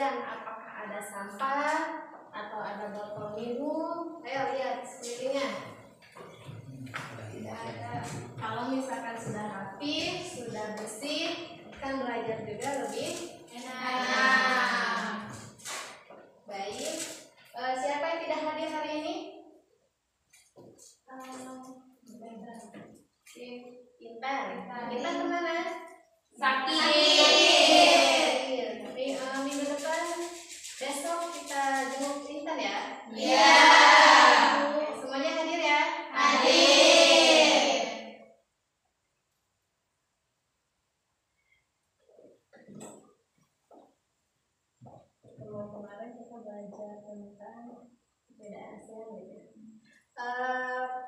sekalian, apakah ada sampah atau ada botol minum? Ayo lihat sekelilingnya. Tidak ada. Kalau misalkan sudah rapi, sudah bersih, kan belajar juga lebih enak. Baik. Siapa yang tidak hadir hari ini? Intan. Intan kemana? Sakit. Tapi minggu depan, besok kita jenguk Intan ya? Iya. Semuanya hadir ya? Hadir. Kemarin kita belajar tentang perbedaan ASEAN gitu.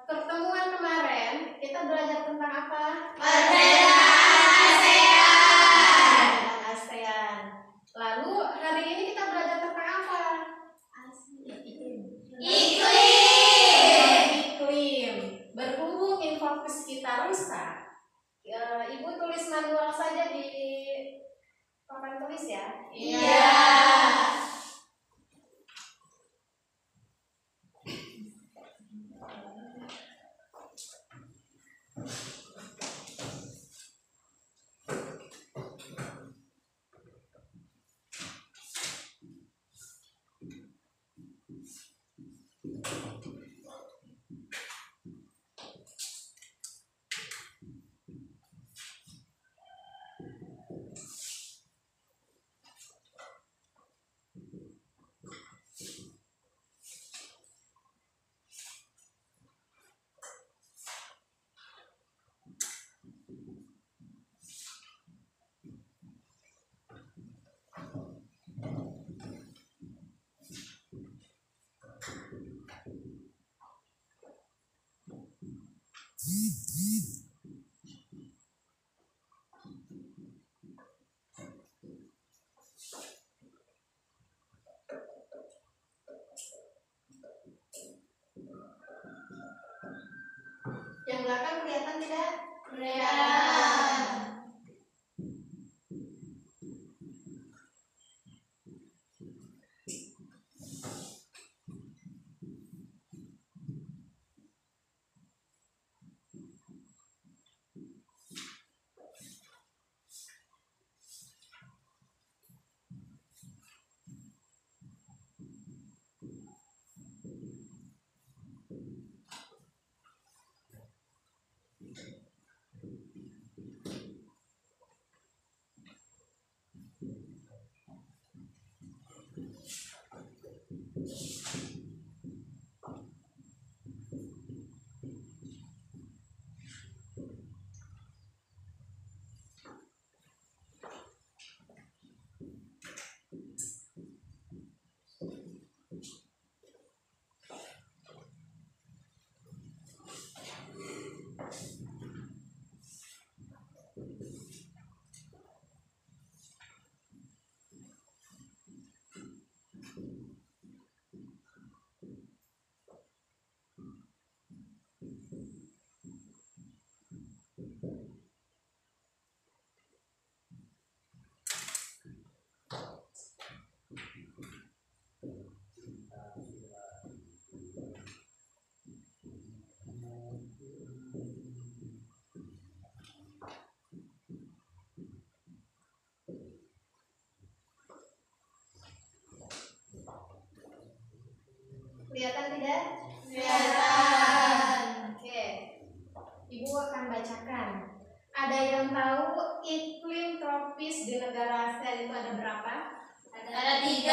Pertemuan kemarin kita belajar tentang apa? Perbedaan ASEAN. ASEAN. Lalu hari ini kita belajar tentang apa? Iklim. Berhubung infocus kita rusak, Ibu tulis manual saja di papan tulis ya. Iya. Yang belakang kelihatan tidak? Kelihatan. Kelihatan tidak? Kelihatan. Oke. Ibu akan bacakan. Ada yang tahu iklim tropis di negara ASEAN itu ada berapa? Ada 3.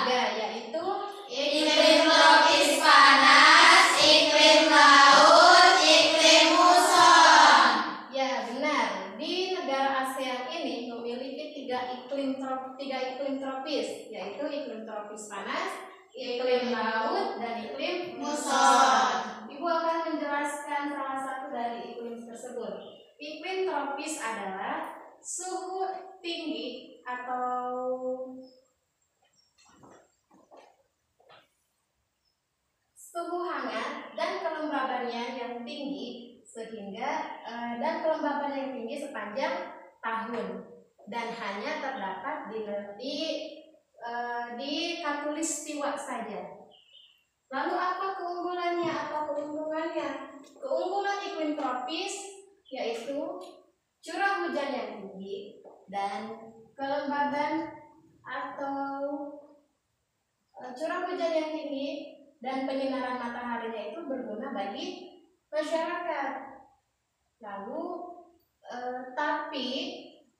3, yaitu Iklim tropis panas, iklim laut, iklim muson. Ya, benar. Di negara ASEAN ini memiliki 3 iklim tropis, yaitu iklim tropis panas, iklim laut, dan iklim Muson. Ibu akan menjelaskan salah satu dari iklim tersebut. Iklim tropis adalah suhu tinggi atau suhu hangat dan kelembabannya yang tinggi sepanjang tahun. dan hanya terdapat di khatulistiwa saja. Lalu apa keunggulannya atau keuntungannya? Keunggulan iklim tropis yaitu curah hujan yang tinggi dan kelembaban atau curah hujan yang tinggi dan penyinaran mataharinya itu berguna bagi masyarakat. Lalu tapi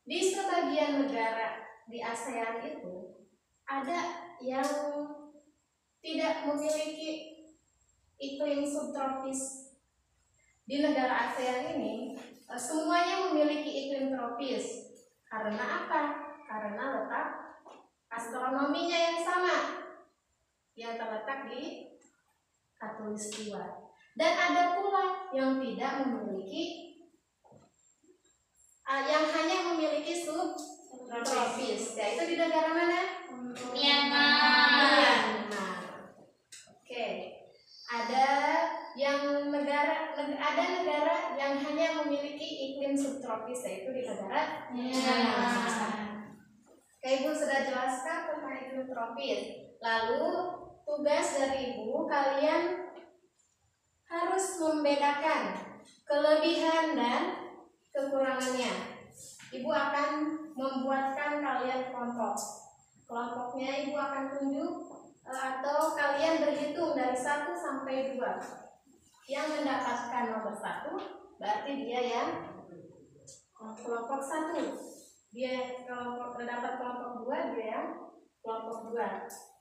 di sebagian negara di ASEAN itu ada yang tidak memiliki iklim subtropis. Di negara ASEAN ini semuanya memiliki iklim tropis. Karena apa? Karena letak astronominya yang sama, yang terletak di khatulistiwa. Dan ada pula yang tidak memiliki, yang hanya memiliki subtropis, yaitu di negara mana? Myanmar. Oke. Ada negara yang hanya memiliki iklim subtropis, yaitu di negara Myanmar. Oke, Ibu sudah jelaskan tentang iklim tropis. Lalu tugas dari Ibu, kalian harus membedakan kelebihan dan kekurangannya. Ibu akan membuatkan kalian kelompok. Kelompoknya Ibu akan tunjuk atau kalian berhitung dari 1 sampai 2. Yang mendapatkan nomor 1 berarti dia yang kelompok 1. Dia kelompok terdapat kelompok 2, dia yang kelompok 2.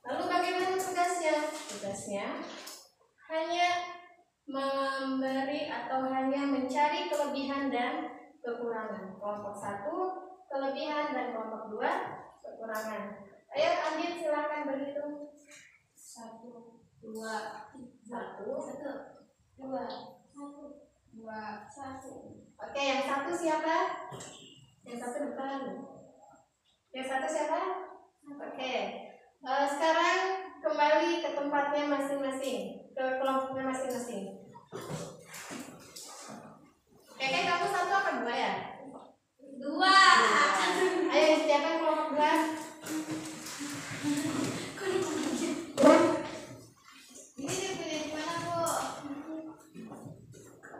Lalu bagaimana tugasnya? Tugasnya hanya memberi atau hanya mencari kelebihan dan kekurangan. Kelompok 1 kelebihan dan kelompok 2 kekurangan. Ayo Andin silakan berhitung. 1, 2, 1, 2, 1, 2, 1. Oke, yang 1 siapa? Yang 1 depan. Yang 1 siapa? Oke. Sekarang kembali ke tempatnya masing-masing, ke kelompoknya masing-masing. Oke, kamu 1 apa 2 ya? 2. Ayo siapa kelompok 2? Ini dipilih di mana, Bu?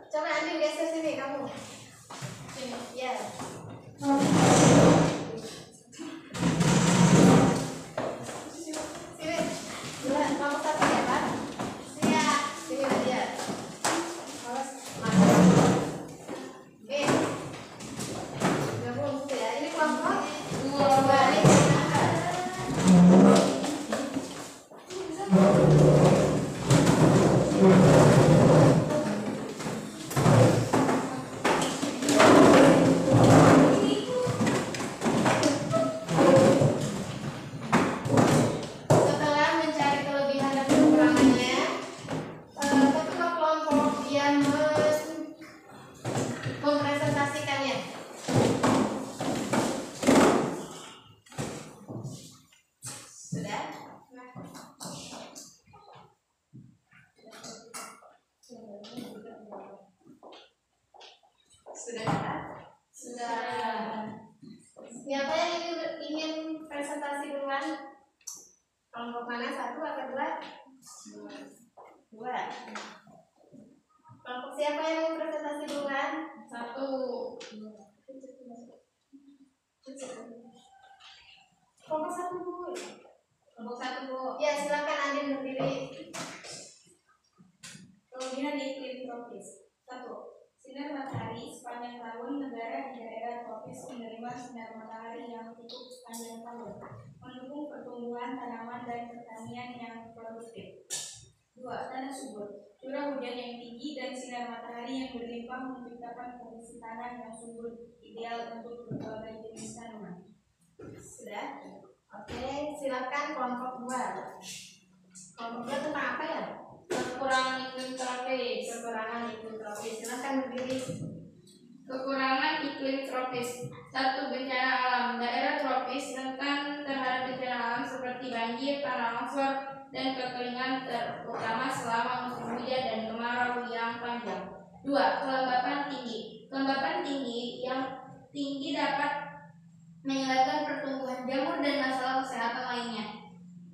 Coba Andin geser sini kamu. Sini, ya. Sini. Kelompok 1 ya, Pak? Siap. Sini aja. Awas, masuk. Oke. Gabung tuh ya. Ini kelompok 2. Setelah mencari kelebihan dan kekurangannya, ketua kelompok dia mempresentasikannya. Sudah? Sudah? Sudah. Siapa yang ingin presentasi duluan? Kelompok mana? 1 atau 2? 2. Kelompok siapa yang mau presentasi duluan? 1. Kelompok 1 Bu. Kelompok 1, Bu. Ya silakan Andin berdiri. Kelebihan iklim tropis. 1. Sinar matahari sepanjang tahun. Negara di daerah tropis menerima sinar matahari yang cukup sepanjang tahun, mendukung pertumbuhan tanaman dan pertanian yang produktif. 2. Tanah subur. Curah hujan yang tinggi dan sinar matahari yang berlimpah menciptakan kondisi tanah yang subur, ideal untuk berbagai jenis tanaman. Sudah? Oke, silakan kelompok 2. Kelompok 2 tentang apa ya? Kekurangan iklim tropis. Kekurangan iklim tropis. Silakan berdiri. Kekurangan iklim tropis. 1. Bencana alam. Daerah tropis rentan terhadap bencana alam seperti banjir, tanah longsor, dan kekeringan terutama selama musim hujan dan kemarau yang panjang. 2. Kelembapan tinggi. Kelembapan tinggi yang tinggi dapat menyebabkan pertumbuhan jamur dan masalah kesehatan lainnya.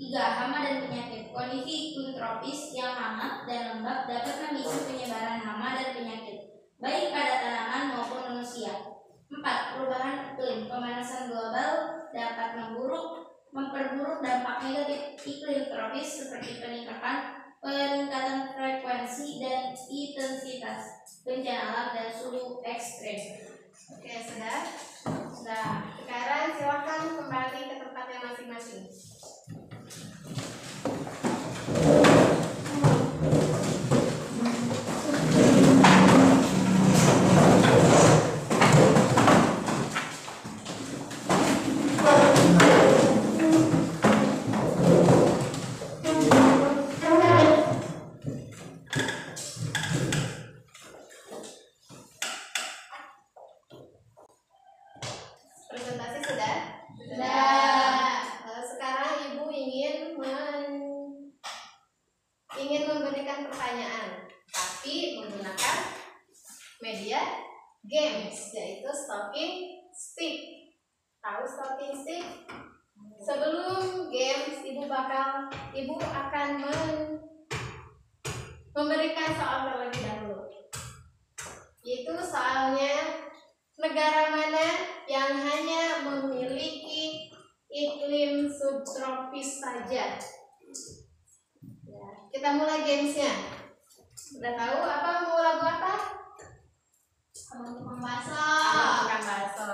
3. Hama dan penyakit. Kondisi iklim tropis yang hangat dan lembab dapat memicu penyebaran hama dan penyakit, baik pada tanaman maupun manusia. 4. Perubahan iklim. Pemanasan global dapat memperburuk dampak negatif iklim tropis seperti peningkatan frekuensi dan intensitas bencana alam dan suhu ekstrem. Oke, sudah. Sekarang silakan kembali ke tempatnya masing-masing. Presentasi sudah? Sekarang Ibu ingin memberikan pertanyaan, tapi menggunakan media games, yaitu stocking stick. Tahu stocking stick? Sebelum games, Ibu akan memberikan soal terlebih dahulu. Yaitu soalnya, negara mana yang hanya memiliki iklim subtropis saja? Ya, kita mulai gamesnya. Udah tahu mau lagu apa? Abang tukang bakso. Abang tukang bakso.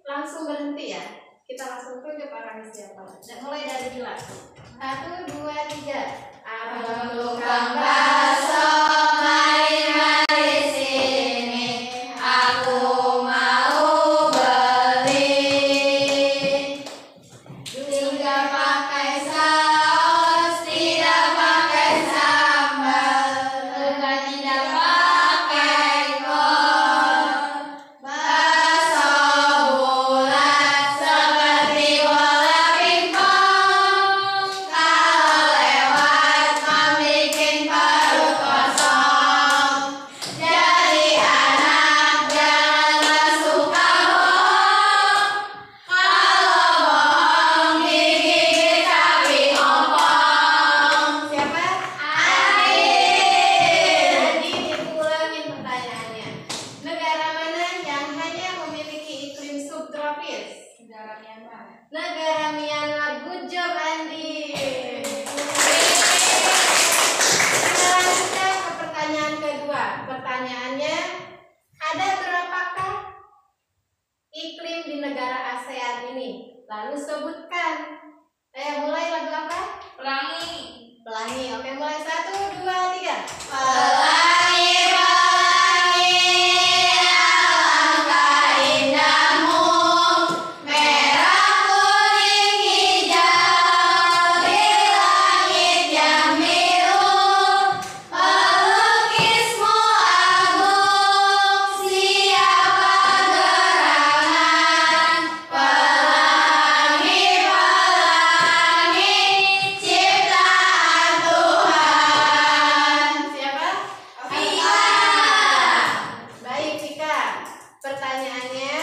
Langsung berhenti ya. Kita langsung tunjuk orangnya siapa. Dan mulai dari Bila. 1, 2, 3. Abang tukang bakso. Negara Myanmar. Good job, Andi. Sekarang kita ke pertanyaan kedua. Pertanyaannya, ada berapakah iklim di negara ASEAN ini? Lalu sebutkan. Mulai lagu apa? Pelangi. Pelangi. Oke, mulai 1, 2, 3. Pelangi, pelangi, alangkah indahmu, merah, kuning, hijau, di langit yang biru, pelukismu agung, siapa gerangan, pelangi, pelangi, ciptaan Tuhan. Siapa? Vika. Baik, Vika. Pertanyaannya,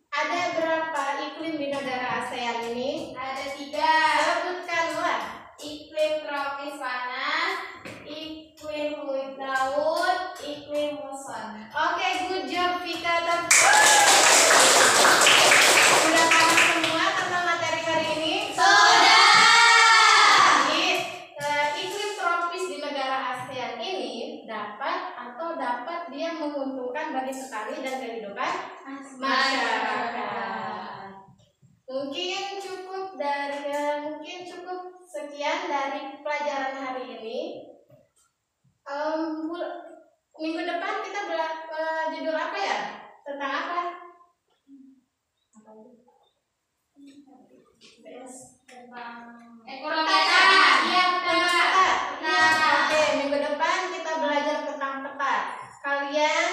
ada berapa iklim di negara ASEAN ini? Ada 3. Sebutkanlah. Iklim tropis panas, iklim fluid laut, iklim muson. Oke, good job, Vika. Sudah paham semua tentang materi hari ini? Sudah. Jadi, iklim tropis di negara ASEAN ini dapat dia menguntungkan bagi petani dan kehidupan masyarakat. Mungkin cukup sekian dari pelajaran hari ini. Minggu depan kita judul apa ya? Tentang apa? Ekonomi. Iya, tentang peta. Oke, minggu depan kita belajar tentang peta. Kalian